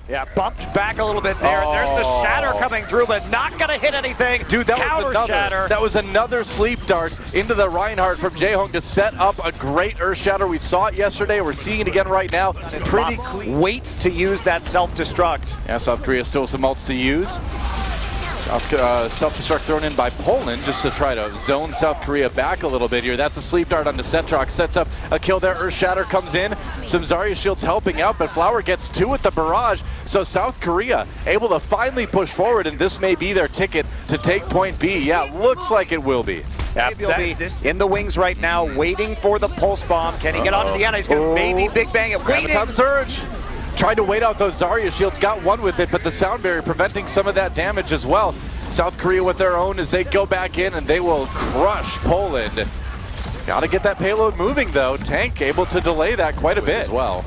Yeah, bumped back a little bit there. Oh. There's the shatter coming through, but not going to hit anything. Dude, that was another sleep dart into the Reinhardt from Jaehong to set up a great Earth Shatter. We saw it yesterday. We're seeing it again right now. Pretty clean. Waits to use that self-destruct. Yeah, South Korea still some ults to use. Self-destruct thrown in by Poland just to try to zone South Korea back a little bit here. That's a sleep dart onto Cetrox, sets up a kill there. Earth Shatter comes in. Some Zarya shields helping out, but Flower gets two with the barrage. So South Korea able to finally push forward, and this may be their ticket to take point B. Yeah, looks like it will be. Yeah, in the wings right now, waiting for the pulse bomb. Can he get onto the end? He's going to maybe big bang it. Graviton Surge. Tried to wait out those Zarya shields, got one with it, but the sound barrier preventing some of that damage as well. South Korea with their own as they go back in, and they will crush Poland. Got to get that payload moving, though. Tank able to delay that quite a bit as well.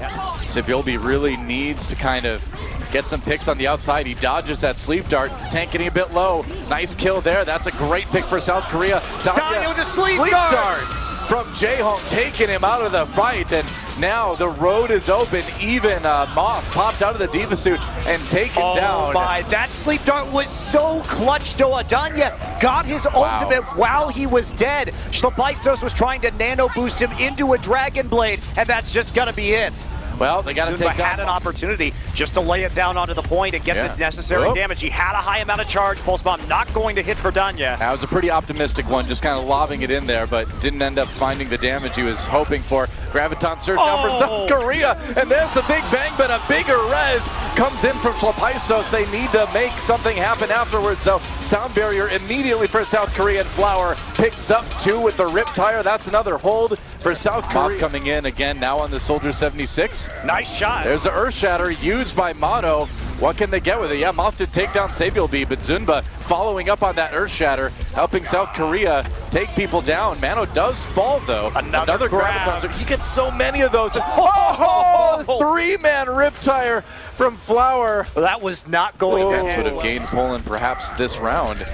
Sibilby really needs to kind of get some picks on the outside. He dodges that sleep dart. Tank getting a bit low. Nice kill there. That's a great pick for South Korea. Danya with a sleep dart from Jaehong, taking him out of the fight, and now the road is open. Even Moth popped out of the Diva suit and taken down. Oh my, that sleep dart was so clutch to Danya. Got his ultimate while he was dead. Schlepaistos was trying to nano boost him into a Dragon Blade, and that's just gonna be it. Well, they got to take had an opportunity just to lay it down onto the point and get the necessary damage. He had a high amount of charge. Pulse bomb not going to hit for Danya. That was a pretty optimistic one, just kind of lobbing it in there, but didn't end up finding the damage he was hoping for. Graviton Surge now for South Korea, and there's the big bang, but a bigger res comes in from Schlepaistos. They need to make something happen afterwards, so sound barrier immediately for South Korea, and Flower picks up two with the Riptire. That's another hold for South Korea. Coming in again now on the Soldier 76. Nice shot. There's the Earth Shatter used by Mono. What can they get with it? Yeah, Moth did take down Sabielby, but Zunba following up on that Earth Shatter, helping South Korea take people down. Mano does fall, though. Another Graviton. He gets so many of those. Three-man Riptire from Flower. Well, that was not going to That would have gained Poland perhaps this round.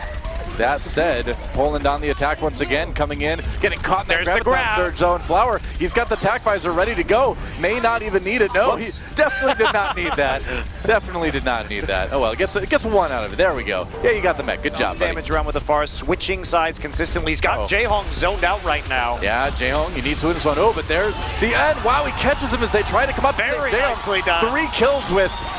That said, Poland on the attack once again, coming in, getting caught in that Graviton Surge zone. Flower, he's got the attack visor ready to go. May not even need it. No, he definitely did not need that. Definitely did not need that. Oh well, it gets one out of it. There we go. Yeah, you got the mech. Good job, buddy. Damage around with the Forest, switching sides consistently. He's got Jaehong zoned out right now. Yeah, Jaehong, you need to win this one. Oh, but there's the end. Wow, he catches him as they try to come up. Very nicely done. 3 kills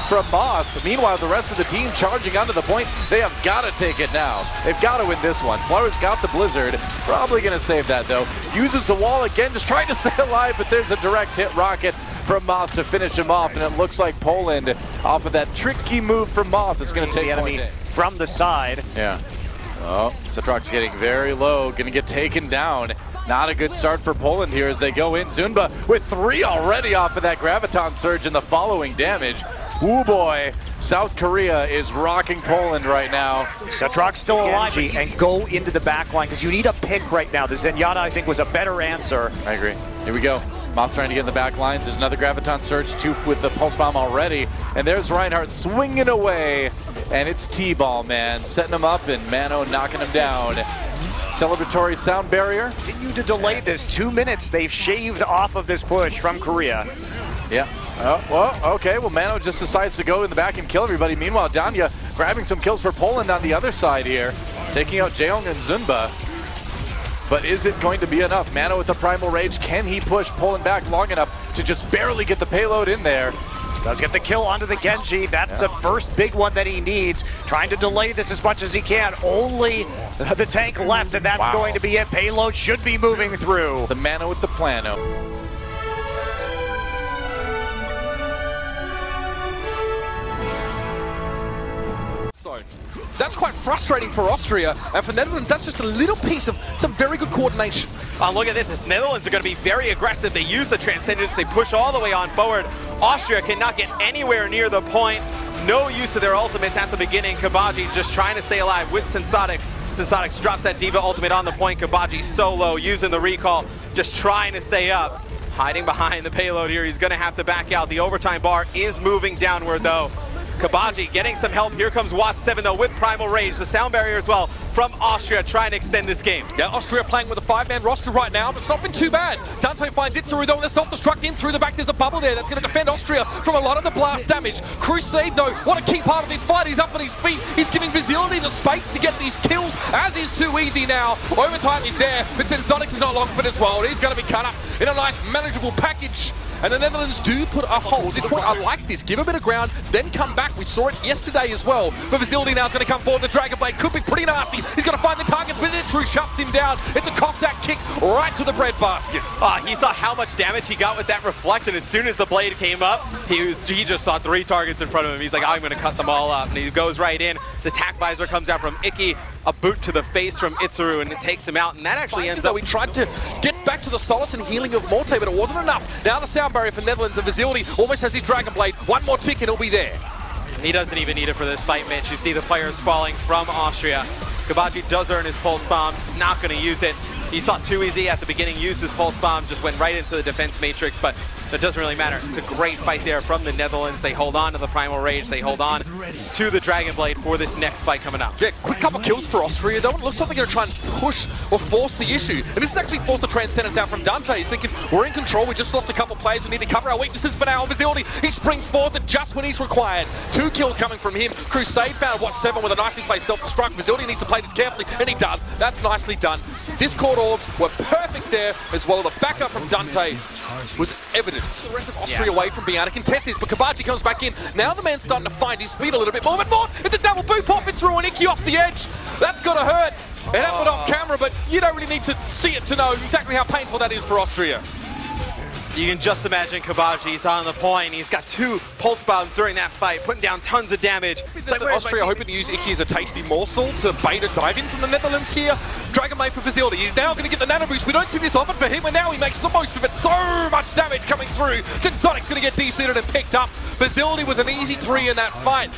from Moth. Meanwhile, the rest of the team charging onto the point. They have got to take it now. They've got to win this one. Flower's got the Blizzard. Probably going to save that, though. Uses the wall again, just trying to stay alive, but there's a direct hit rocket from Moth to finish him off, and it looks like Poland, off of that tricky move from Moth, is going to take the enemy from the side. Yeah. Oh, Cetrox getting very low, going to get taken down. Not a good start for Poland here as they go in. Zunba with 3 already off of that Graviton Surge and the following damage. Ooh boy, South Korea is rocking Poland right now. Cetrox still alive and go into the back line because you need a pick right now. The Zenyatta, I think, was a better answer. I agree. Here we go. Moth trying to get in the back lines. There's another Graviton Surge, 2 with the Pulse Bomb already. And there's Reinhardt swinging away. And it's T-Ball, man. Setting him up and Mano knocking him down. Celebratory sound barrier. Continue to delay this. 2 minutes they've shaved off of this push from Korea. Yeah. Oh, well, okay. Well, Mano just decides to go in the back and kill everybody. Meanwhile, Danya grabbing some kills for Poland on the other side here. Taking out Jaehong and Zunba. But is it going to be enough? Mano with the Primal Rage. Can he push Poland back long enough to just barely get the payload in there? Does get the kill onto the Genji. That's the first big one that he needs. Trying to delay this as much as he can. Only the tank left, and that's going to be it. Payload should be moving through. The Mano with the Plano. That's quite frustrating for Austria, and for Netherlands, that's just a little piece of some very good coordination. Oh, look at this. The Netherlands are going to be very aggressive. They use the Transcendence. They push all the way on forward. Austria cannot get anywhere near the point. No use of their ultimates at the beginning. Kabaji just trying to stay alive with Sensotix. Sensotix drops that Diva ultimate on the point. Kabaji solo, using the recall, just trying to stay up. Hiding behind the payload here. He's going to have to back out. The overtime bar is moving downward, though. Kabaji getting some help. Here comes Watts 7, though, with Primal Rage. The sound barrier as well. from Austria trying to extend this game. Yeah, Austria playing with a 5-man roster right now, but it's not been too bad. Dante finds Itzeru though, and the self-destruct in through the back. There's a bubble there that's going to defend Austria from a lot of the blast damage. Crusade though, what a key part of this fight. He's up on his feet. He's giving Vizility the space to get these kills, as is too easy now. Overtime is there, but Sensonics is not long for this world. He's going to be cut up in a nice manageable package. And the Netherlands do put a hold. At this point, I like this. Give a bit of ground, then come back. We saw it yesterday as well. But Vizility now is going to come forward. The Dragon Blade could be pretty nasty. He's going to find the targets, but Itzeru shuts him down. It's a Cossack kick right to the breadbasket. He saw how much damage he got with that reflect, and as soon as the blade came up, he just saw 3 targets in front of him. He's like, I'm going to cut them all up. And he goes right in. The tack visor comes out from Icky. A boot to the face from Itzeru, and it takes him out, and that actually ends up... We tried to get back to the solace and healing of Morte, but it wasn't enough. Now the sound barrier for Netherlands, and Vizility almost has his Dragon Blade. One more tick and he'll be there. He doesn't even need it for this fight, Mitch. You see the players falling from Austria. Kabaji does earn his pulse bomb, not going to use it. You saw Too Easy at the beginning use his pulse bomb, just went right into the defense matrix, but that doesn't really matter. It's a great fight there from the Netherlands. They hold on to the Primal Rage. They hold on to the Dragon Blade for this next fight coming up. Yeah, quick couple kills for Austria, though. It looks like they're going to try and push or force the issue. And this has actually forced the Transcendence out from Dante. He's thinking, we're in control. We just lost a couple players. We need to cover our weaknesses for now. Vizility, he springs forth just when he's required. 2 kills coming from him. Crusade found, 7 with a nicely placed self-destruct. Vizility needs to play this carefully, and he does. That's nicely done. Discord orbs were perfect there as well. The backup from Dante was evident. The rest of Austria away from being able to contest this, but Kabaji comes back in. Now the man's starting to find his feet a little bit more, but more! It's a double boot pop, it's through an Icky off the edge. That's gotta hurt. It happened off camera, but you don't really need to see it to know exactly how painful that is for Austria. You can just imagine Kabaji's on the point. He's got 2 pulse bombs during that fight, putting down tons of damage. It's like Austria hoping to use Icky as a tasty morsel to bait a dive in from the Netherlands here. Dragon Blade for Vizility. He's now going to get the nano boost. We don't see this often for him, and now he makes the most of it. So much damage coming through. Then Sonic's going to get de-suited and picked up. Vizility with an easy 3 in that fight.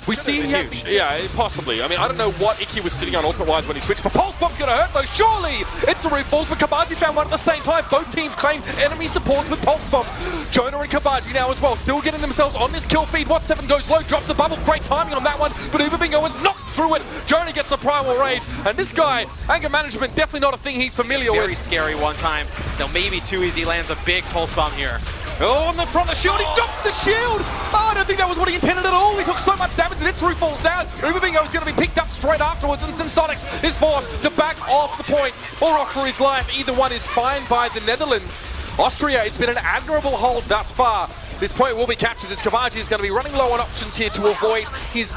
We see yeah, possibly. I mean, I don't know what Icky was sitting on ultimate-wise when he switched, but Pulse Bomb's going to hurt, though, surely! Itzeru falls, but Kabaji found one at the same time. Both teams claim enemy supports with Pulse Bombs. Jonah and Kabaji now as well, still getting themselves on this kill feed. 7 goes low, drops the bubble. Great timing on that one, but Uberbingo has knocked through it. Jonah gets the Primal Rage, and this guy, anger management, definitely not a thing he's familiar with. Very scary one time. Now maybe Too Easy lands a big Pulse Bomb here. Oh, on the front of the shield, he dropped the shield! Oh, I don't think that was what he intended at all. He took so much damage that Itzeru falls down. Uberbingo is going to be picked up straight afterwards, and Sensonics is forced to back off the point or off for his life. Either one is fine by the Netherlands. Austria, it's been an admirable hold thus far. This point will be captured as Kabaji is going to be running low on options here to avoid his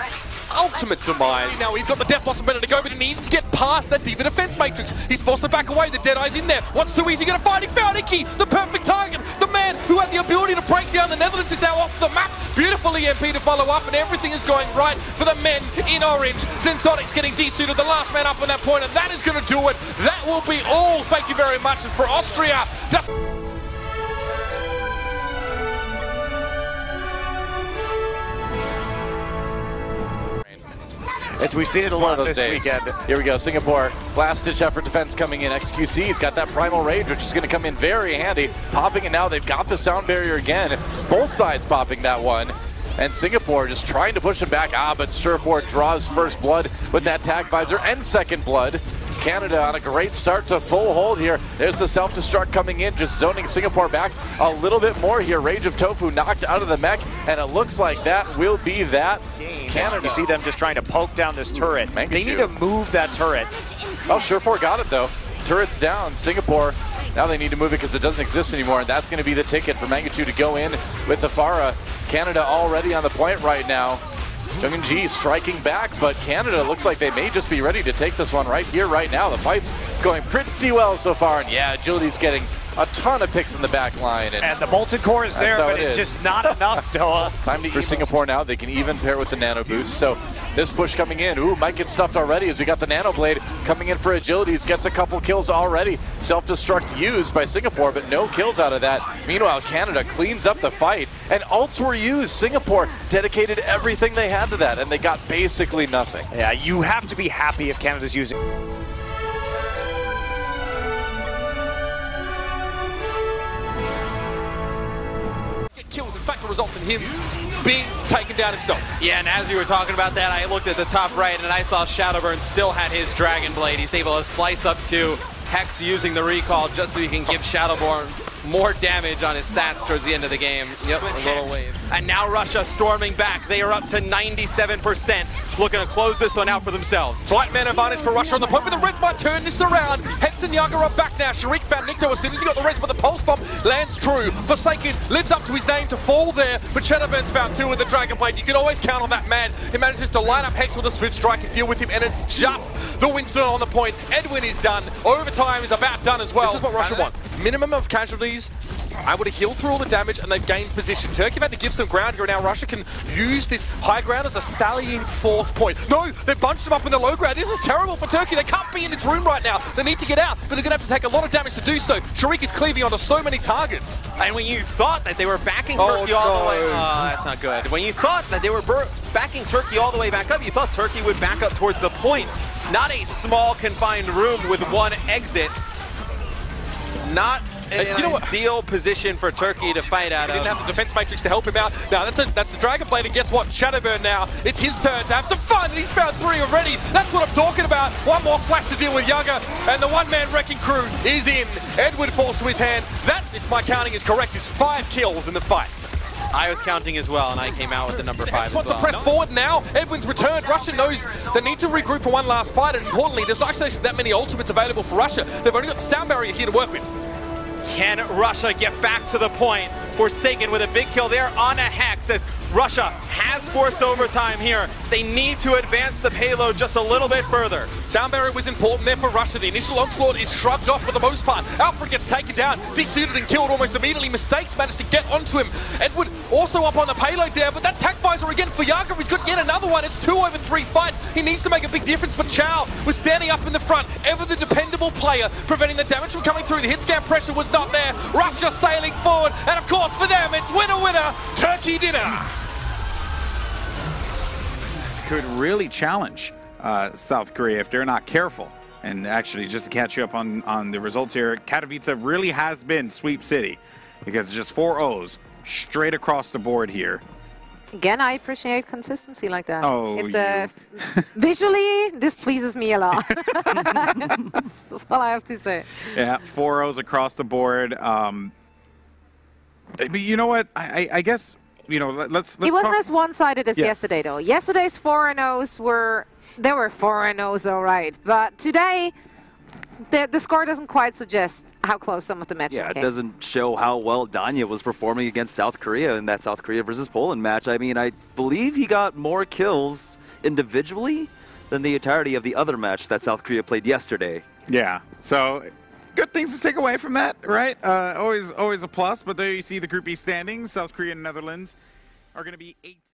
ultimate demise. Now he's got the Death Blossom better to go, but he needs to get past that deeper defense matrix. He's forced to back away. The Deadeye's in there. What's Too Easy going to find? He found Icky, the perfect target. The man who had the ability to break down the Netherlands is now off the map. Beautiful EMP to follow up, and everything is going right for the men in orange. Sensonic's getting de-suited, the last man up on that point, and that is going to do it. That will be all. Thank you very much. And for Austria, We've seen it a lot this weekend. Here we go, Singapore. Last-ditch effort defense coming in. XQC's got that Primal Rage, which is going to come in very handy. Popping it now. They've got the sound barrier again. Both sides popping that one. And Singapore just trying to push him back. But Surefort draws first blood with that tag visor and second blood. Canada on a great start to full hold here. There's the self-destruct coming in, just zoning Singapore back a little bit more here. Rage of Tofu knocked out of the mech, and it looks like that will be that. Canada. You see them just trying to poke down this turret. They need to move that turret. Oh, Surefort got it though. Turret's down. Singapore, now they need to move it because it doesn't exist anymore, and that's going to be the ticket for Mangachu to go in with the Pharah. Canada already on the point right now. Jungin G striking back, but Canada looks like they may just be ready to take this one right here, right now. The fight's going pretty well so far, and yeah, Agility's getting a ton of picks in the back line. And the Molten Core is there, but it's just not enough, Doa. Time for Singapore now. They can even pair with the Nano Boost. So this push coming in. Ooh, might get stuffed already as we got the Nano Blade coming in for Agilities. Gets a couple kills already. Self-destruct used by Singapore, but no kills out of that. Meanwhile, Canada cleans up the fight, and ults were used. Singapore dedicated everything they had to that, and they got basically nothing. Yeah, you have to be happy if Canada's using kills. In fact, the results in him being taken down himself. Yeah, and as you were talking about that, I looked at the top right and I saw Shadowburn still had his Dragon Blade. He's able to slice up to Hex using the recall just so he can give Shadowborn more damage on his stats towards the end of the game. Yep, a little wave. And now Russia storming back. They are up to 97%. Looking to close this one out for themselves. Slight man advantage for Russia on the point, but the Reds might turn this around. Hex and Yaga are back now. Sharik found Nikto as soon as he got the Reds, but the pulse bomb lands true. Forsaken lives up to his name to fall there, but Shadowburn's found two with the Dragon Blade. You can always count on that man. He manages to line up Hex with a Swift Strike and deal with him, and it's just the Winston on the point. Edwin is done. Overtime is about done as well. This is what Russia want. Minimum of casualties. I would have healed through all the damage and they've gained position. Turkey have had to give some ground here, and now Russia can use this high ground as a sallying fourth point. No, they bunched him up in the low ground. This is terrible for Turkey. They can't be in this room right now. They need to get out, but they're going to have to take a lot of damage to do so. Sharik is cleaving onto so many targets. And when you thought that they were backing Turkey all the way... Oh, that's not good. When you thought that they were backing Turkey all the way back up, you thought Turkey would back up towards the point. Not a small, confined room with one exit. Not an ideal position for Turkey to fight out of. He didn't have the defense matrix to help him out. Now that's the Dragon Blade, and guess what? Shadowburn now. It's his turn to have some fun, and he's found three already. That's what I'm talking about. One more flash to deal with Yaga, and the one-man wrecking crew is in. Edward falls to his hand. That, if my counting is correct, is 5 kills in the fight. I was counting as well, and I came out with the number 5 as well. Wants to press forward now. Edwin's returned. Russia knows they need to regroup for one last fight, and importantly, there's not actually that many ultimates available for Russia. They've only got the sound barrier here to work with. Can Russia get back to the point? Forsaken with a big kill there on a Hex as Russia has forced overtime here. They need to advance the payload just a little bit further. Sound barrier was important there for Russia. The initial onslaught is shrugged off for the most part. Alfred gets taken down, desuited and killed almost immediately. Mistakes managed to get onto him. Edward also up on the payload there, but that tac visor again for Yaga. He's got yet another one. It's 2 over 3 fights. He needs to make a big difference, but Chow was standing up in the front, ever the dependable player, preventing the damage from coming through. The hit scan pressure was not there. Russia sailing forward, and of course for them, it's winner, winner, Turkey dinner. Could really challenge South Korea if they're not careful. And actually, just to catch you up on the results here, Katowice really has been sweep city because just 4 O's straight across the board here. Again, I appreciate consistency like that. Oh, visually, this pleases me a lot. That's all I have to say. Yeah, 4 O's across the board. But you know what? I guess, you know, let's it wasn't as one-sided as yesterday, though. Yesterday's 4-0s were 4-0s, all right. But today, the score doesn't quite suggest how close some of the matches came. It doesn't show how well Danya was performing against South Korea in that South Korea versus Poland match. I mean, I believe he got more kills individually than the entirety of the other match that South Korea played yesterday. Yeah, so good things to take away from that, right? Always a plus, but there you see the Group E standings. South Korea and Netherlands are going to be 8.